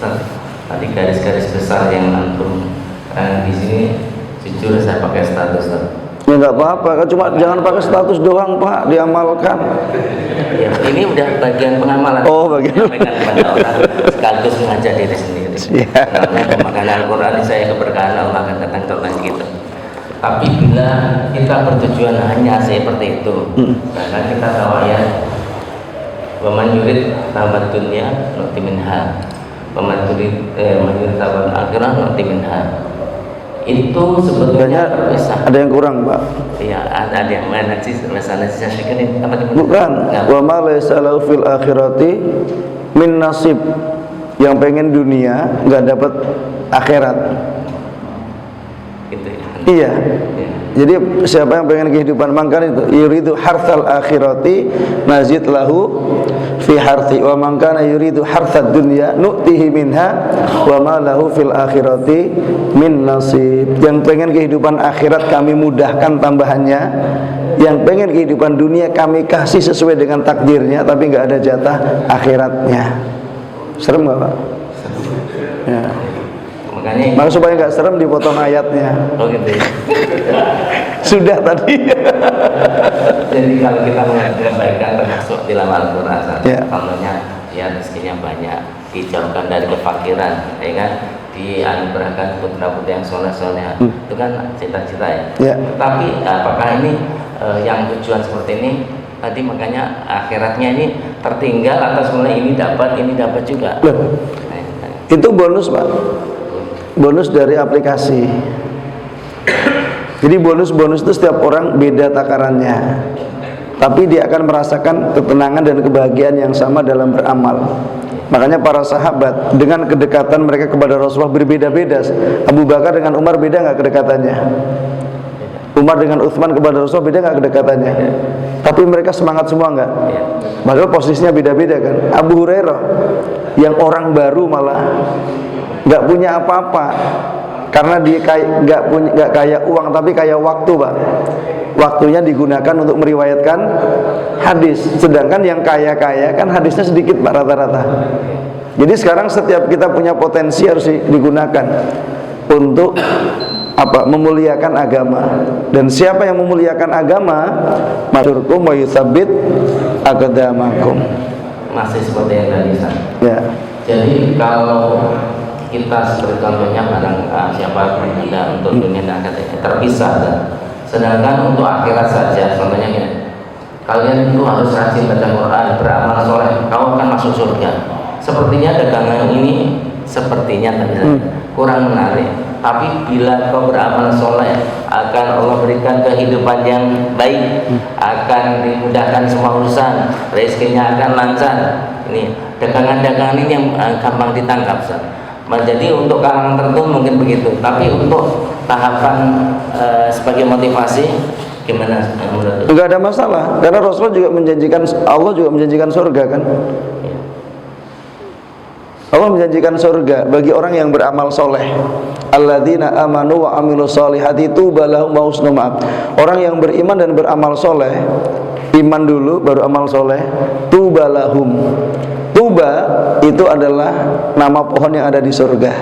Tadi garis-garis besar yang antum di sini jujur saya pakai status. Ya nggak apa-apa, cuma jangan pakai status doang Pak, diamalkan. Ya, ini udah bagian pengamalan. Oh, bagian. Menyampaikan kepada orang sekaligus mengajak diri sendiri. Namanya pemakan Al-Quran ini saya keberkahan Allah akan datang terus gitu. Tapi bila kita bertujuan hanya seperti itu, karena kita tahu ya, waman yurid tabat dunia nu'ti minha, waman yurid tabat akhirah nu'ti minha. Itu sebetulnya ada yang kurang Pak. Iya, ada yang mana sih masalah saya ini apa itu? Bukan. Wa ma laysa lahu fil akhirati min nasib. Yang pengen dunia nggak dapat akhirat. Gitu ya. Iya. Jadi siapa yang pengen kehidupan mangkan itu yuridu harthal akhirati nazid lahu fi harthi wa man kana yuridu harthad dunya nu'tihi minha wa ma lahu fil akhirati min nasib. Yang pengen kehidupan akhirat kami mudahkan tambahannya, yang pengen kehidupan dunia kami kasih sesuai dengan takdirnya, tapi nggak ada jatah akhiratnya. Serem nggak Pak? Ya. Maka supaya nggak serem dipotong ayatnya. Oh gitu ya. Sudah tadi. Jadi kalau kita mengajar kebaikan termasuk di dalam Al-Quran, ya. contohnya ya rezekinya banyak, dijauhkan dari kefakiran, ya kan, dianugerahkan putra-putri yang soleh-soleh, itu kan cita-cita ya. Ya. Tapi apakah ini yang tujuan seperti ini tadi makanya akhiratnya ini tertinggal atau sebenarnya ini dapat juga? Loh, itu bonus Pak. Bonus dari aplikasi. Jadi bonus-bonus itu setiap orang beda takarannya, tapi dia akan merasakan ketenangan dan kebahagiaan yang sama dalam beramal. Makanya para sahabat dengan kedekatan mereka kepada Rasulullah berbeda-beda. Abu Bakar dengan Umar beda nggak kedekatannya? Umar dengan Utsman kepada Rasulullah beda nggak kedekatannya? Tapi mereka semangat semua nggak? Padahal posisinya beda-beda kan. Abu Hurairah yang orang baru malah nggak punya apa-apa, karena dia nggak kaya uang tapi kaya waktu Pak. Waktunya digunakan untuk meriwayatkan hadis, sedangkan yang kaya-kaya kan hadisnya sedikit Pak rata-rata. Jadi sekarang setiap kita punya potensi harus digunakan untuk apa? Memuliakan agama. Dan siapa yang memuliakan agama, masyurkum wa yutsabbit aqdamakum. Masih seperti yang tadi ya. Jadi kalau kita seperti contohnya barang siapa Anda untuk dunia dan akhirat terpisah, sedangkan untuk akhirat saja contohnya gini, kalian itu harus rajin baca Quran, beramal soleh, kau akan masuk surga. Sepertinya dagangan ini sepertinya kurang menarik, tapi bila kau beramal soleh akan Allah berikan kehidupan yang baik, akan dimudahkan semua urusan, rezekinya akan lancar. Ini dagangan-dagangan ini yang gampang ditangkap Jadi untuk kalangan tertentu mungkin begitu, tapi untuk tahapan sebagai motivasi gimana menurut? Enggak ada masalah, karena Rasulullah juga menjanjikan, Allah juga menjanjikan surga kan? Allah menjanjikan surga bagi orang yang beramal soleh. Alladzina amanu wa amilus solihati tuba lahum wa husnu ma'ab. Orang yang beriman dan beramal soleh, iman dulu baru amal soleh, tuba lahum. Tuba itu adalah nama pohon yang ada di surga.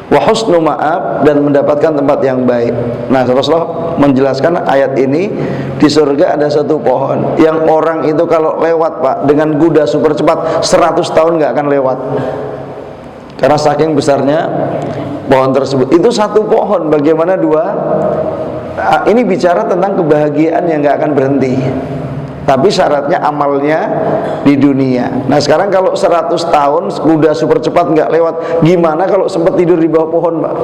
Wa husnu ma'ab, dan mendapatkan tempat yang baik. Nah, Rasulullah menjelaskan ayat ini, di surga ada satu pohon yang orang itu kalau lewat Pak dengan kuda super cepat 100 tahun nggak akan lewat. Karena saking besarnya pohon tersebut. Itu satu pohon, bagaimana dua? Ini bicara tentang kebahagiaan yang nggak akan berhenti. Tapi syaratnya amalnya di dunia. Nah sekarang kalau 100 tahun kuda super cepat nggak lewat, gimana kalau sempat tidur di bawah pohon Pak?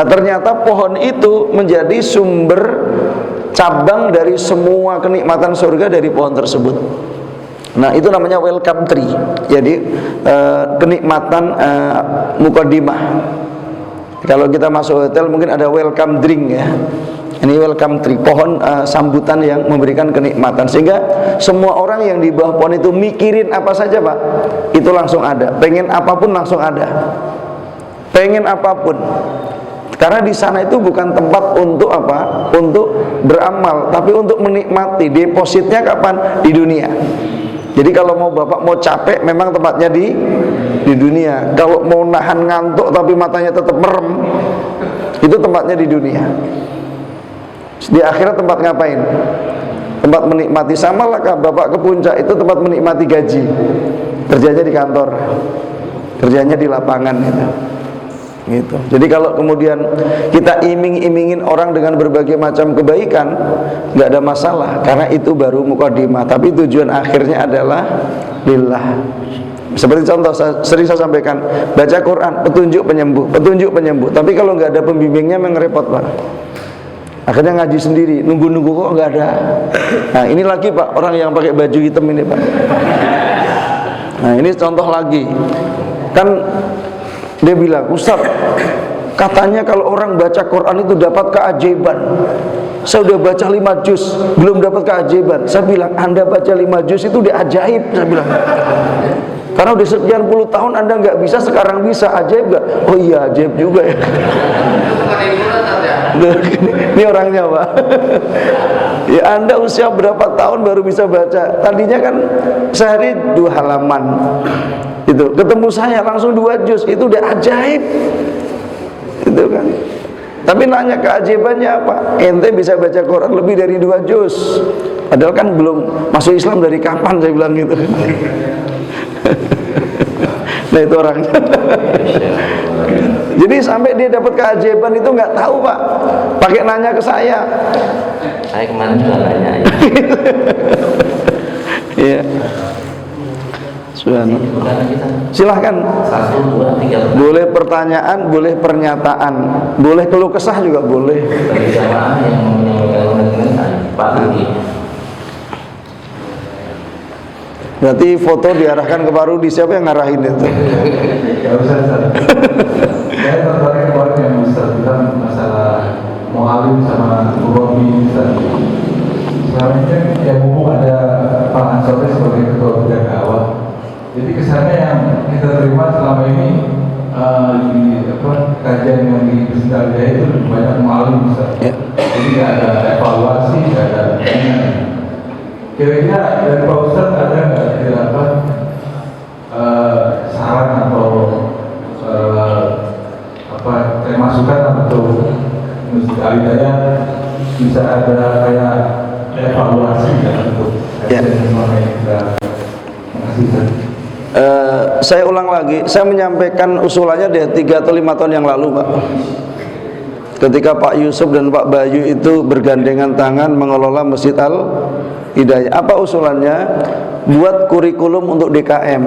Nah ternyata pohon itu menjadi sumber cabang dari semua kenikmatan surga dari pohon tersebut. Nah itu namanya welcome tree. Jadi kenikmatan mukadimah. Kalau kita masuk hotel mungkin ada welcome drink ya. Ini welcome tree, pohon sambutan yang memberikan kenikmatan, sehingga semua orang yang di bawah pohon itu mikirin apa saja Pak, itu langsung ada. Pengen apapun langsung ada. Pengen apapun. Karena di sana itu bukan tempat untuk apa? Untuk beramal, tapi untuk menikmati. Depositnya kapan? Di dunia. Jadi kalau mau bapak mau capek, memang tempatnya di dunia. Kalau mau nahan ngantuk tapi matanya tetap merem, itu tempatnya di dunia. Di akhirat tempat ngapain? Tempat menikmati. Sama lah bapak ke puncak, itu tempat menikmati gaji. Kerjanya di kantor, kerjanya di lapangan gitu. Jadi kalau kemudian kita iming-imingin orang dengan berbagai macam kebaikan, nggak ada masalah, karena itu baru mukadimah. Tapi tujuan akhirnya adalah lillah. Seperti contoh sering saya sampaikan, baca Quran, petunjuk penyembuh, petunjuk penyembuh. Tapi kalau nggak ada pembimbingnya, memang repot Pak. Akhirnya ngaji sendiri, nunggu-nunggu kok nggak ada. Nah ini lagi Pak, orang yang pakai baju hitam ini Pak. Nah ini contoh lagi. Kan dia bilang, Ustaz, katanya kalau orang baca Quran itu dapat keajaiban. Saya udah baca 5 juz, belum dapat keajaiban. Saya bilang, Anda baca 5 juz itu udah ajaib, saya bilang. Karena udah sekian puluh tahun Anda nggak bisa, sekarang bisa, ajaib nggak? Oh iya, ajaib juga ya. Ini orangnya Pak. Ya Anda usia berapa tahun baru bisa baca? Tadinya kan sehari 2 halaman. Itu ketemu saya langsung 2 juz, itu udah ajaib. Itu kan. Tapi nanya keajaibannya apa? Ente bisa baca Quran lebih dari 2 juz. Padahal kan belum masuk Islam dari kapan, saya bilang gitu. Nah itu orangnya. Jadi sampai dia dapat keajaiban itu nggak tahu Pak. Pakai nanya ke saya. Saya kemarin juga nanya. Iya. Silahkan. 1, 2, 3. Boleh pertanyaan, boleh pernyataan, boleh keluh kesah juga boleh. Jamaah yang menyampaikan Pak Rudi. Berarti foto diarahkan ke Pak Rudi, siapa yang ngarahin itu? Ya Ustaz. Saya tertarik kemarin yang Ustaz bilang masalah mu'alim sama murabi Ustaz. Sekarang ini yang umum ada Pak Ansori sebagai ketua bidang dakwah. Jadi kesannya yang kita terima selama ini di kajian yang di Pesantren Jaya itu lebih banyak mu'alim Ustaz. Jadi nggak ada evaluasi, nggak ada kira-kira dari Pak Ustaz ada nggak kira-kira saran atau masukan atau Masjid Al-Hidayah bisa ada kayak evaluasi untuk selama ini kita mengasihkan. Saya ulang lagi, saya menyampaikan usulannya dari 3 atau 5 tahun yang lalu Pak. Ketika Pak Yusuf dan Pak Bayu itu bergandengan tangan mengelola Masjid Al-Hidayah. Apa usulannya? Buat kurikulum untuk DKM.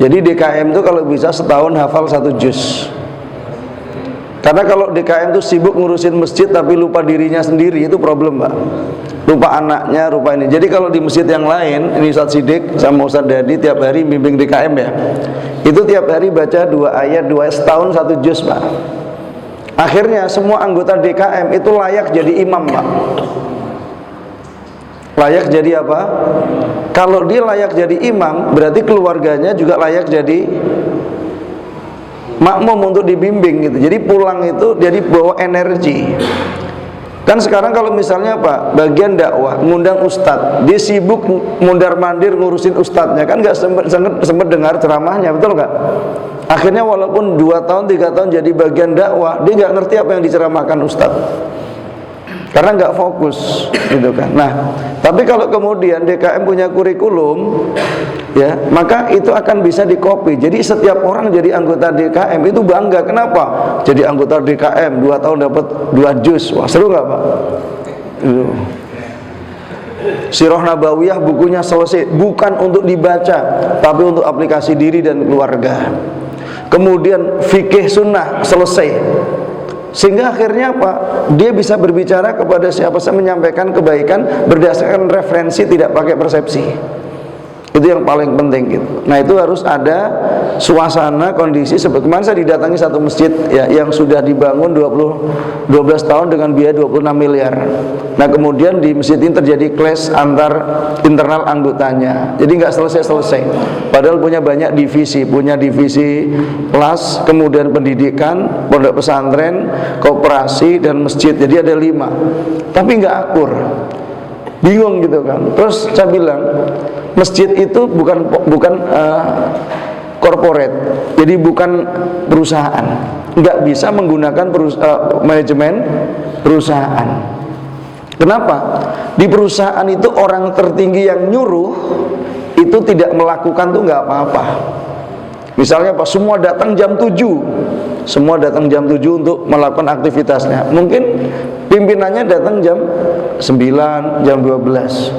Jadi DKM itu kalau bisa setahun hafal 1 juz. Karena kalau DKM itu sibuk ngurusin masjid tapi lupa dirinya sendiri, itu problem Pak. Lupa anaknya, lupa ini. Jadi kalau di masjid yang lain, ini Ustaz Sidik sama Ustaz Dadi tiap hari bimbing DKM ya. Itu tiap hari baca 2 ayat, 2 ayat, setahun 1 juz Pak. Akhirnya semua anggota DKM itu layak jadi imam Pak. Layak jadi apa? Kalau dia layak jadi imam, berarti keluarganya juga layak jadi makmum untuk dibimbing gitu. Jadi pulang itu jadi bawa energi. Kan sekarang kalau misalnya Pak, bagian dakwah ngundang ustadz, dia sibuk mundar-mandir ngurusin ustadznya, kan nggak sempet dengar ceramahnya, betul nggak? Akhirnya walaupun 2 tahun 3 tahun jadi bagian dakwah, dia nggak ngerti apa yang diceramahkan ustadz. Karena nggak fokus, gitu kan. Nah, tapi kalau kemudian DKM punya kurikulum, ya, maka itu akan bisa dikopi. Jadi setiap orang jadi anggota DKM itu bangga. Kenapa? Jadi anggota DKM 2 tahun dapat 2 juz. Wah, seru nggak Pak? Sirah Nabawiyah bukunya selesai, bukan untuk dibaca, tapi untuk aplikasi diri dan keluarga. Kemudian fikih sunnah selesai. Sehingga akhirnya apa? Dia bisa berbicara kepada siapa saja, menyampaikan kebaikan berdasarkan referensi, tidak pakai persepsi. Itu yang paling penting gitu. Nah itu harus ada suasana, kondisi. Kemarin saya didatangi satu masjid ya, yang sudah dibangun 12 tahun dengan biaya 26 miliar. Nah kemudian di masjid ini terjadi clash antar internal anggotanya. Jadi nggak selesai-selesai. Padahal punya banyak divisi, punya divisi kelas, kemudian pendidikan, pondok pesantren, koperasi dan masjid. Jadi ada 5. Tapi nggak akur. bingung gitu kan. Terus saya bilang, masjid itu bukan corporate, jadi bukan perusahaan, nggak bisa menggunakan manajemen perusahaan. Kenapa? Di perusahaan itu orang tertinggi yang nyuruh itu tidak melakukan tuh nggak apa-apa. Misalnya Pak, semua datang jam 7, semua datang jam 7 untuk melakukan aktivitasnya. Mungkin pimpinannya datang jam 9, jam 12.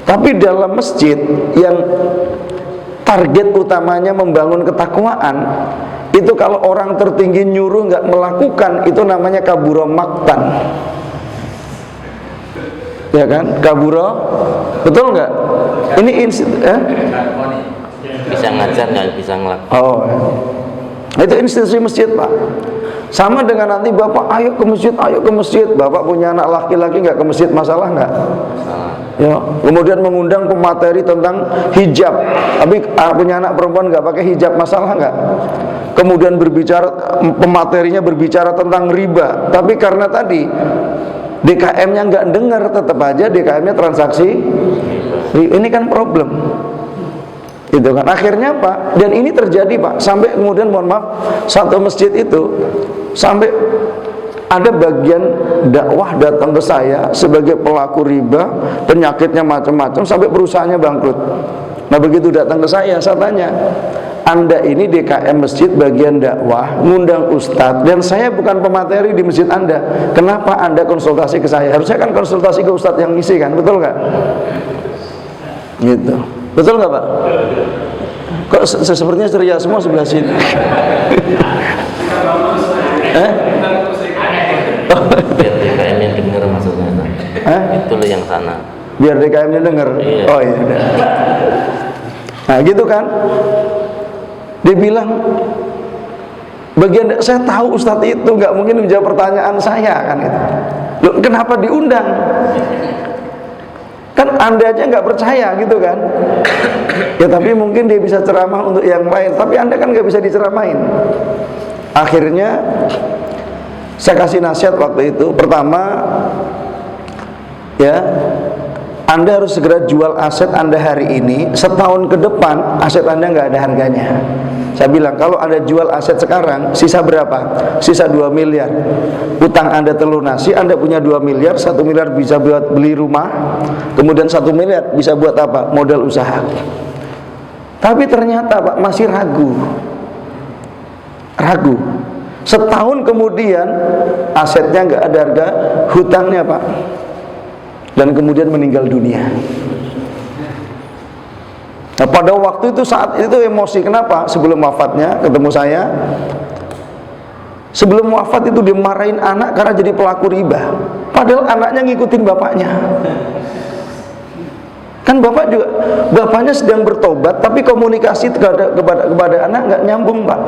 Tapi dalam masjid yang target utamanya membangun ketakwaan, itu kalau orang tertinggi nyuruh nggak melakukan, itu namanya kaburo maktan. Ya kan? Kaburo, betul nggak? Ini bisa ngajar nggak bisa ngelakuin. Oh, itu institusi masjid Pak. Sama dengan nanti Bapak ayo ke masjid, Bapak punya anak laki-laki nggak ke masjid, masalah nggak? Ya, kemudian mengundang pemateri tentang hijab, tapi punya anak perempuan nggak pakai hijab, masalah nggak? Kemudian pematerinya berbicara tentang riba, tapi karena tadi DKM-nya nggak dengar, tetap aja DKM-nya transaksi. Ini kan problem, gitu kan? Akhirnya Pak, dan ini terjadi Pak, sampai kemudian mohon maaf, satu masjid itu sampai ada bagian dakwah datang ke saya sebagai pelaku riba, penyakitnya macam-macam, sampai perusahaannya bangkrut. Nah begitu datang ke saya tanya, Anda ini DKM masjid bagian dakwah, ngundang ustadz, dan saya bukan pemateri di masjid Anda. Kenapa Anda konsultasi ke saya? Harusnya kan konsultasi ke ustadz yang ngisi kan, betul nggak? Gitu, betul nggak Pak? Kok sepertinya ceria semua sebelah sini? Biar DKM yang dengar maksudnya. Itu lo yang sana. Biar DKM-nya dengar. Iya. Oh iya. Nah gitu kan? Dia bilang, bagian saya tahu ustadz itu nggak mungkin menjawab pertanyaan saya kan itu. Loh, kenapa diundang? Kan Anda aja nggak percaya gitu kan? Ya tapi mungkin dia bisa ceramah untuk yang lain, tapi Anda kan nggak bisa diceramain. Akhirnya saya kasih nasihat waktu itu. Pertama, ya, Anda harus segera jual aset Anda hari ini. Setahun ke depan aset Anda nggak ada harganya. Saya bilang, kalau Anda jual aset sekarang, sisa berapa? Sisa 2 miliar. Utang Anda terlunasi, Anda punya 2 miliar, 1 miliar bisa buat beli rumah, kemudian 1 miliar bisa buat apa? Modal usaha. Tapi ternyata Pak masih ragu. Setahun kemudian asetnya nggak ada harga, hutangnya Pak, dan kemudian meninggal dunia. Nah, pada waktu itu, saat itu emosi. Kenapa? Sebelum wafatnya ketemu saya, sebelum wafat itu dimarahin anak karena jadi pelaku riba, padahal anaknya ngikutin bapaknya. Kan bapaknya sedang bertobat, tapi komunikasi kepada anak nggak nyambung Pak.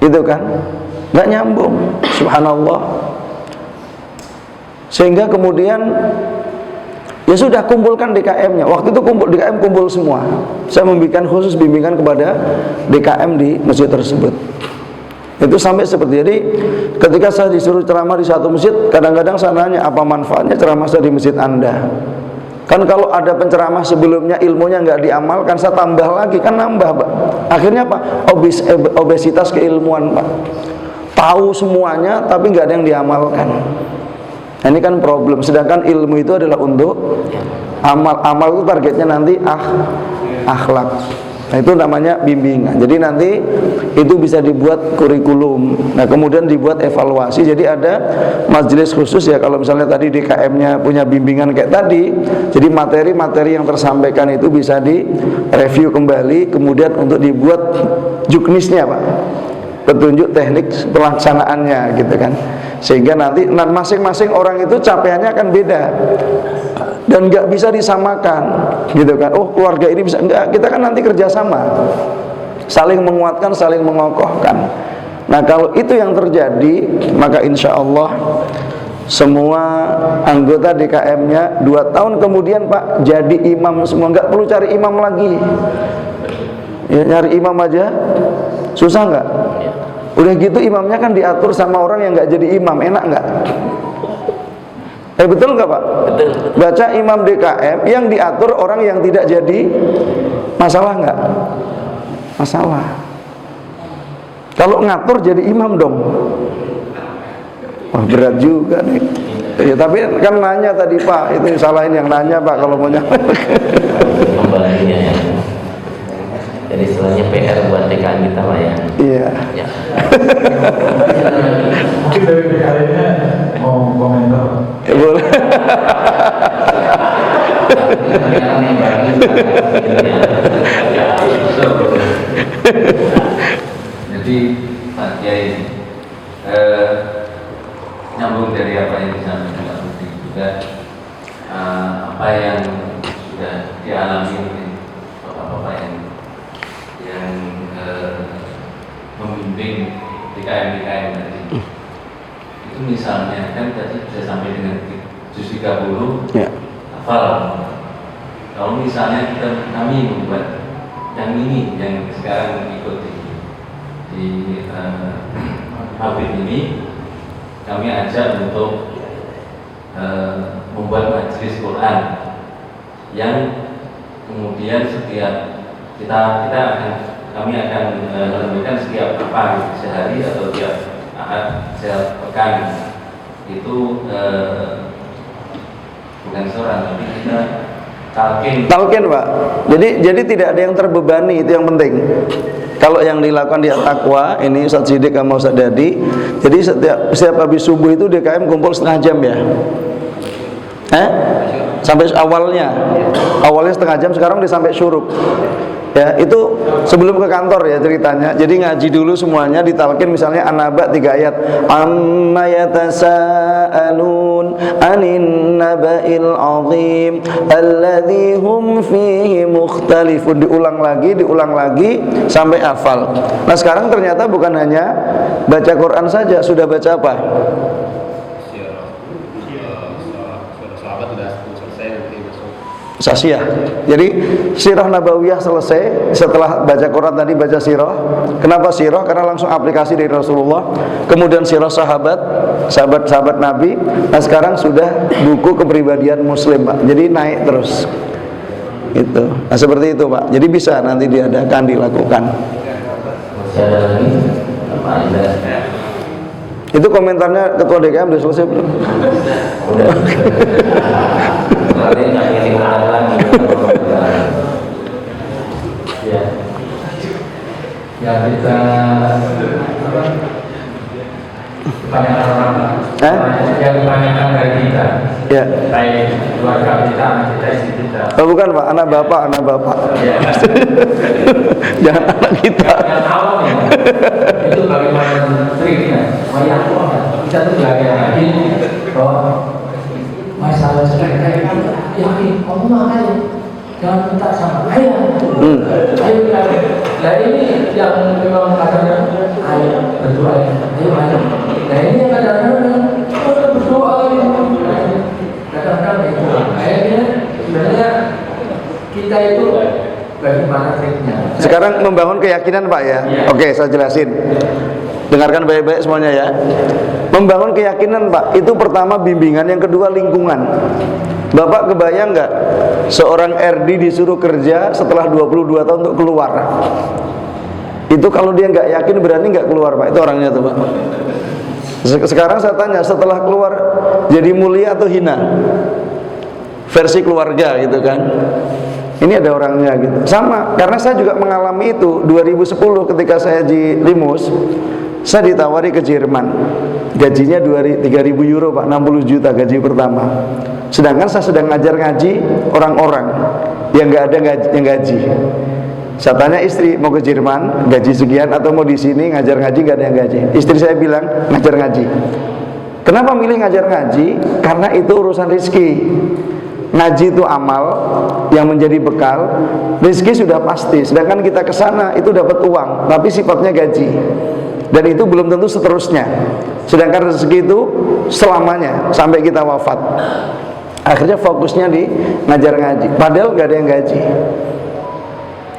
Itu kan nggak nyambung, subhanallah. Sehingga kemudian ya sudah, kumpulkan DKM-nya. Waktu itu DKM kumpul semua. Saya memberikan khusus bimbingan kepada DKM di masjid tersebut. Itu sampai seperti, jadi ketika saya disuruh ceramah di satu masjid, kadang-kadang saya nanya, apa manfaatnya ceramah saya di masjid Anda? Kan kalau ada penceramah sebelumnya ilmunya nggak diamalkan, saya tambah lagi, kan nambah Pak. Akhirnya Pak, obesitas keilmuan Pak. Tahu semuanya tapi nggak ada yang diamalkan. Nah, ini kan problem. Sedangkan ilmu itu adalah untuk amal. Amal itu targetnya nanti akhlak. Nah, itu namanya bimbingan. Jadi nanti itu bisa dibuat kurikulum. Nah, kemudian dibuat evaluasi. Jadi ada majelis khusus ya, kalau misalnya tadi DKM-nya punya bimbingan kayak tadi. Jadi materi-materi yang tersampaikan itu bisa direview kembali, kemudian untuk dibuat juknisnya Pak, petunjuk teknik pelaksanaannya gitu kan. Sehingga nanti masing-masing orang itu capaiannya akan beda dan nggak bisa disamakan gitu kan. Oh, keluarga ini bisa, enggak, kita kan nanti kerjasama, saling menguatkan, saling mengokohkan. Nah, kalau itu yang terjadi, maka insya Allah semua anggota DKM-nya 2 tahun kemudian Pak jadi imam semua, nggak perlu cari imam lagi. Ya, nyari imam aja susah nggak? Udah gitu imamnya kan diatur sama orang yang nggak jadi imam, enak nggak? Betul nggak Pak? Betul. Baca imam DKM yang diatur orang yang tidak jadi masalah nggak? Masalah. Kalau ngatur jadi imam dong. Wah, berat juga nih. Ya, tapi kan nanya tadi Pak, itu salahin yang nanya Pak kalau mau nyampe. Kembalinya ya. Jadi istilahnya PR buat TKN kita Pak ya. Iya. Ya. Mungkin dari PKN-nya mau komentar. Boleh. Jadi Pak Kiai, nyambung dari apa yang disampaikan Pak Budi juga, apa yang sudah dialami oleh bapak-bapak yang membimbing DKM tadi. Itu misalnya kan tadi sudah sampai dengan juz 30 Ya. hafal. Kalau misalnya kami membuat yang ini yang sekarang ikut di Habib ini, kami ajak untuk membuat majelis Quran yang kemudian setiap kami akan menemukan setiap apa sehari atau tiap ahad setiap pekan itu bukan seorang tapi kita Talqin Pak. Jadi tidak ada yang terbebani, itu yang penting. Kalau yang dilakukan dia takwa, ini Ustaz Sidik sama Ustaz Dadi. Jadi setiap habis subuh itu DKM kumpul setengah jam ya. Sampai awalnya setengah jam, sekarang udah sampai syuruk. Ya, itu sebelum ke kantor ya ceritanya. Jadi ngaji dulu semuanya, ditalkin misalnya An-Naba 3 ayat. Amma yatasaalun anin naba'il azim alladzi hum fihi mukhtalifun. Diulang lagi sampai hafal. Nah, sekarang ternyata bukan hanya baca Quran saja, sudah baca apa? Sasiyah. Jadi sirah nabawiyah selesai. Setelah baca Quran tadi baca sirah. Kenapa sirah? Karena langsung aplikasi dari Rasulullah. Kemudian sirah sahabat Nabi. Nah, sekarang sudah buku kepribadian Muslim Pak. Jadi naik terus. Itu. Nah, seperti itu Pak. Jadi bisa nanti diadakan, dilakukan. Masih ada lagi? Apa Anda? Itu komentarnya Ketua DKM sudah selesai belum? Udah. Berarti nggak ingin diulang lagi. Ya. Ya kita pertanyaan orang yang ditanyakan dari kita, Ya. baik keluarga kita, anak kita, istri kita. Oh, bukan Pak, anak bapak. Ya. Jangan anak kita. Yang awam ya, itu bagaimana triknya? Yang awam kita tuh belajar lagi bahwa masalah seperti itu yakin kamu makan jangan minta sama ayah. Ayo kita. Nah ini yang memang katanya ayah berdoa ya. Ayo ayah. Nah ini kadang-kadang berdoa kadang-kadang itu kayaknya sebenarnya kita itu bagaimana triknya. Sekarang membangun keyakinan Pak ya. Oke, saya jelasin. Dengarkan baik-baik semuanya ya. Membangun keyakinan Pak, itu pertama bimbingan, yang kedua lingkungan. Bapak kebayang nggak seorang RD disuruh kerja setelah 22 tahun untuk keluar? Itu kalau dia nggak yakin berani nggak keluar Pak, itu orangnya tuh Pak. Sekarang saya tanya, setelah keluar jadi mulia atau hina? Versi keluarga gitu kan. Ini ada orangnya gitu. Sama, karena saya juga mengalami itu 2010 ketika saya di Limus. Saya ditawari ke Jerman. Gajinya 3.000 euro Pak, 60 juta gaji pertama. Sedangkan saya sedang ngajar ngaji orang-orang yang nggak ada yang gaji. Saya tanya istri, mau ke Jerman gaji sekian atau mau di sini ngajar ngaji nggak ada yang gaji. Istri saya bilang ngajar ngaji. Kenapa milih ngajar ngaji? Karena itu urusan rezeki. Ngaji itu amal yang menjadi bekal, rezeki sudah pasti. Sedangkan kita ke sana itu dapat uang, tapi sifatnya gaji. Dan itu belum tentu seterusnya. Sedangkan rezeki itu selamanya sampai kita wafat. Akhirnya fokusnya di ngajar ngaji. Padahal nggak ada yang gaji.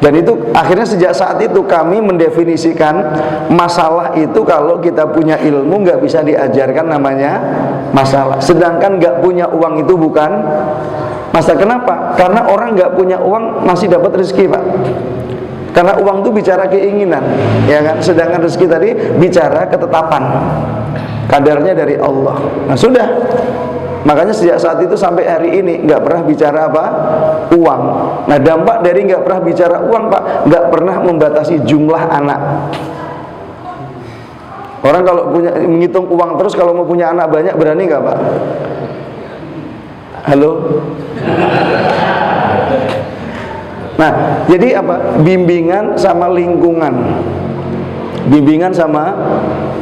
Dan itu akhirnya sejak saat itu kami mendefinisikan masalah itu kalau kita punya ilmu nggak bisa diajarkan namanya masalah. Sedangkan nggak punya uang itu bukan masalah. Kenapa? Karena orang nggak punya uang masih dapat rezeki, Pak. Karena uang itu bicara keinginan, ya kan. Sedangkan rezeki tadi bicara ketetapan, kadarnya dari Allah. Nah sudah. Makanya sejak saat itu sampai hari ini nggak pernah bicara apa? Uang. Nah dampak dari nggak pernah bicara uang, Pak, nggak pernah membatasi jumlah anak. Orang kalau punya menghitung uang terus, kalau mau punya anak banyak berani nggak, Pak? Halo? Nah jadi apa? Bimbingan sama lingkungan. Bimbingan sama,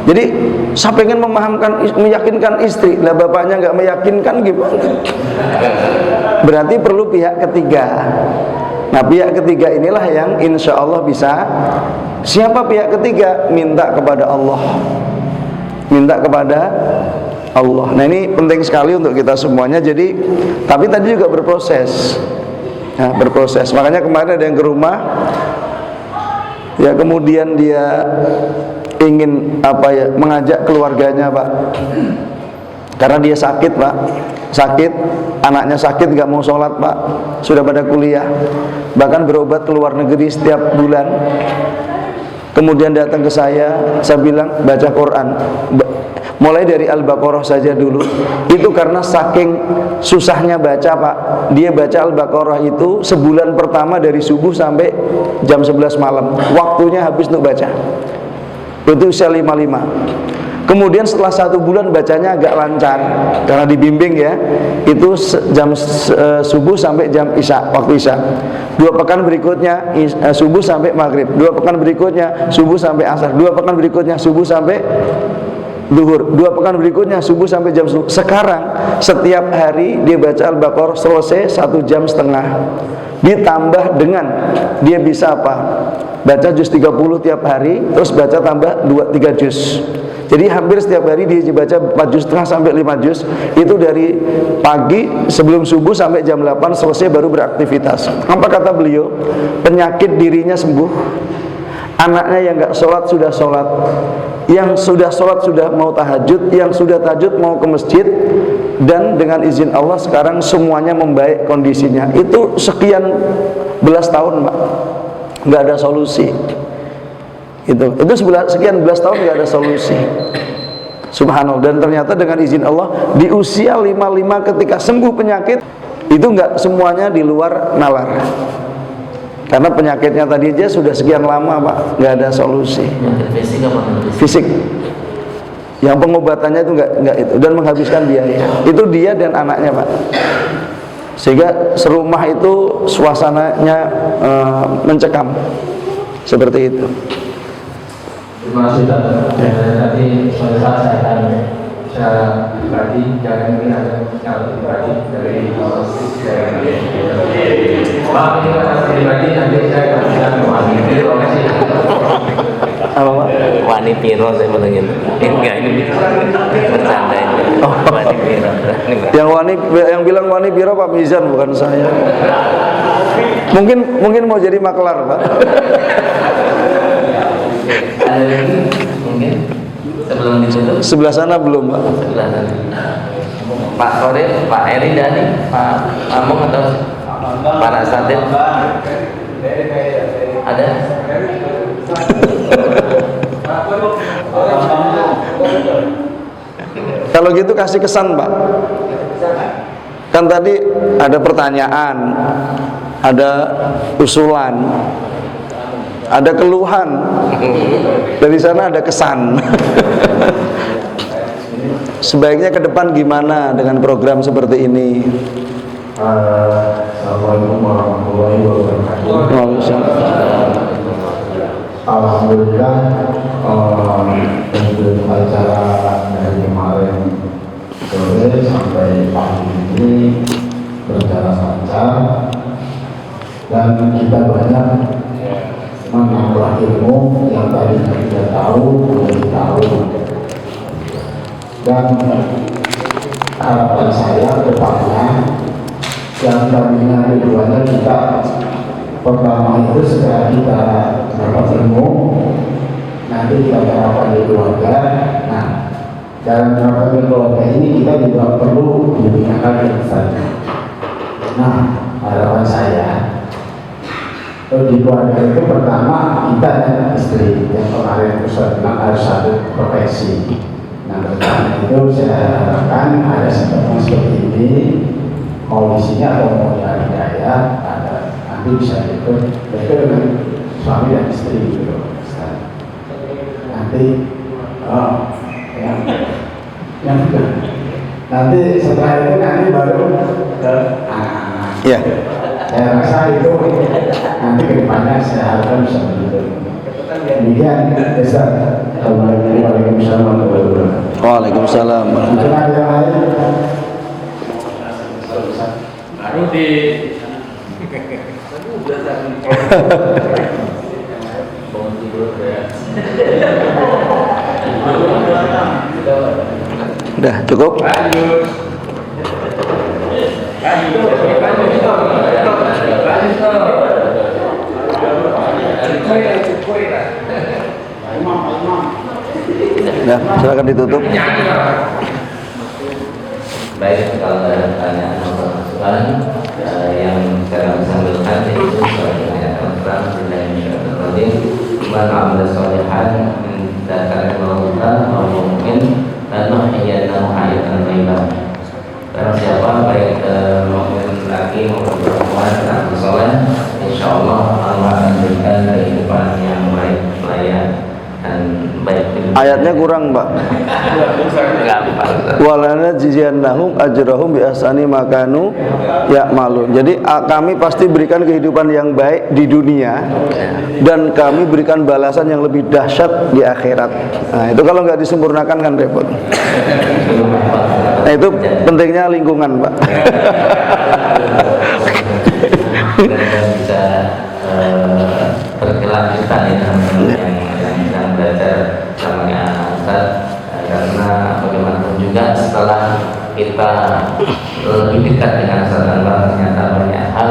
jadi saya pengen memahamkan, meyakinkan istri, lah bapaknya nggak meyakinkan gimana? Berarti perlu pihak ketiga. Nah pihak ketiga inilah yang insya Allah bisa. Siapa pihak ketiga? Minta kepada Allah. Minta kepada Allah. Nah ini penting sekali untuk kita semuanya. Jadi, tapi tadi juga berproses. Nah, berproses. Makanya kemarin ada yang ke rumah. Ya kemudian dia ingin apa ya, mengajak keluarganya, Pak, karena dia sakit, Pak, sakit, anaknya sakit, nggak mau sholat, Pak, sudah pada kuliah, bahkan berobat ke luar negeri setiap bulan. Kemudian datang ke saya bilang baca Quran, mulai dari Al-Baqarah saja dulu. Itu karena saking susahnya baca, Pak. Dia baca Al-Baqarah itu sebulan pertama dari subuh sampai jam 11 malam. Waktunya habis untuk baca. Itu usia 55. Kemudian setelah 1 bulan bacanya agak lancar karena dibimbing ya. Itu jam subuh sampai jam isya, waktu isya. 2 pekan berikutnya subuh sampai maghrib. 2 pekan berikutnya subuh sampai asar. 2 pekan berikutnya subuh sampai duhur. 2 pekan berikutnya subuh sampai jam subuh. Sekarang setiap hari dia baca Al-Baqarah selesai 1,5 jam. Ditambah dengan dia bisa apa? Baca juz 30 tiap hari, terus baca tambah 2-3 juz. Jadi hampir setiap hari dia baca 4,5 juz sampai 5 juz. Itu dari pagi sebelum subuh sampai jam 8 selesai baru beraktivitas. Apa kata beliau? Penyakit dirinya sembuh. Anaknya yang nggak sholat sudah sholat, yang sudah sholat sudah mau tahajud, yang sudah tahajud mau ke masjid, dan dengan izin Allah sekarang semuanya membaik kondisinya. Itu sekian belas tahun, Pak, nggak ada solusi. Itu sekian belas tahun nggak ada solusi. Subhanallah. Dan ternyata dengan izin Allah di usia 55 ketika sembuh penyakit itu nggak semuanya di luar nalar. Karena penyakitnya tadi aja sudah sekian lama, Pak, nggak ada solusi. Fisik apa fisik. Yang pengobatannya itu nggak itu, dan menghabiskan biaya. Itu dia dan anaknya, Pak. Sehingga serumah itu suasananya mencekam. Seperti itu. Terima kasih, Pak. Tadi suatu saat saya akan secara pribadi, jangan mungkin ada secara pribadi dari Pak, ini kan pribadi nanti saya akan bilang mewakili lokasi. Apa, Pak? Wani Piro saya bilang gitu. Enggak, ini bercanda ini. Oh, Wani Piro. Yang bilang Wani Piro Pak Mizan, bukan saya. Mungkin mau jadi maklar, Pak. Ada lagi mungkin sebelum ditutup? Sebelah sana belum, Pak. Sebelah sana. Pak Koril, Pak Eri Dani, Pak Amung atau Pak Rasatid? Ada? Kalau gitu kasih kesan, Pak. Kan tadi ada pertanyaan, ada usulan, ada keluhan. Dari sana ada kesan. Sebaiknya ke depan gimana dengan program seperti ini? Assalamualaikum warahmatullahi wabarakatuh. Alhamdulillah, untuk acara dari kemarin sore sampai pagi ini berjalan lancar, dan kita banyak menambah ilmu yang tadi kita tahu menjadi tahu. Dan harapan saya ke depannya yang tadinya tujuannya kita pertama itu setelah kita dapat ilmu, nanti kita terapkan di keluarga. Nah, dalam menerapkan di keluarga ini kita juga perlu dibinakan yang besar. Nah, harapan saya di keluarga itu pertama kita dan istri yang kemarin Ustaz bilang harus satu profesi. Nah, pertama itu saya harapkan ada seperti ini, mau di sini atau mau di Hidayah, ada nanti bisa ikut dengan suami dan istri gitu. Nanti nanti setelah itu nanti baru ke anak-anak. Ya. Saya rasa itu nanti kedepannya saya harapkan bisa begitu. Demikian, Ustaz. Waalaikumsalam warahmatullahi wabarakatuh. Waalaikumsalam. Mungkin ada yang lain? Baru di Udah cukup. Nah, silakan ditutup. Baik, kalau ada pertanyaan atau masukan yang saya sampaikan itu sebagai ayat Al-Quran dari Al-Qadim man amila sholihan min dzakarin wa untha aw mungkin lanuhyiyannahum hayatan thayyibah. Barang siapa baik mukmin laki maupun perempuan yang soleh, insyaallah Allah akan berikan kehidupan yang baik, layak dan baik. Ayatnya kurang, Pak. Gampang. Walana jiziyannahum ajrahum bi ahsani makanu ya'malun. Jadi kami pasti berikan kehidupan yang baik di dunia dan kami berikan balasan yang lebih dahsyat di akhirat. Nah, itu kalau nggak disempurnakan kan repot. Nah, itu pentingnya lingkungan, Pak. Dan bisa berkelanjutan yang sedang belajar sama Ustaz, karena bagaimanapun juga setelah kita lebih dekat dengan Ustaz Anwar ternyata banyak hal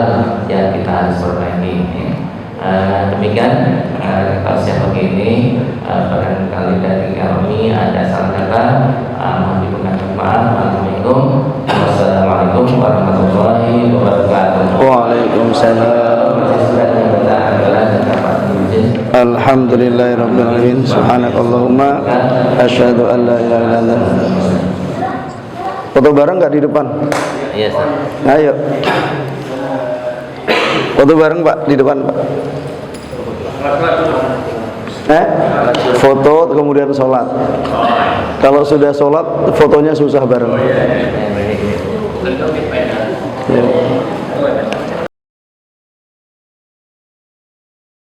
yang kita harus perbaiki. Demikian tausiah pagi ini, barangkali dari kami ada salah kata, mohon diperkenan maaf. Wassalamualaikum warahmatullahi wabarakatuh. Waalaikumsalam. Alhamdulillahirabbil alamin. Subhanakallahumma asyhadu an la ilaha illa anta. Foto bareng enggak di depan? Iya, Ustaz. Ayo. Foto bareng, Pak, di depan, Pak. Foto kemudian sholat. Kalau sudah sholat, fotonya susah bareng.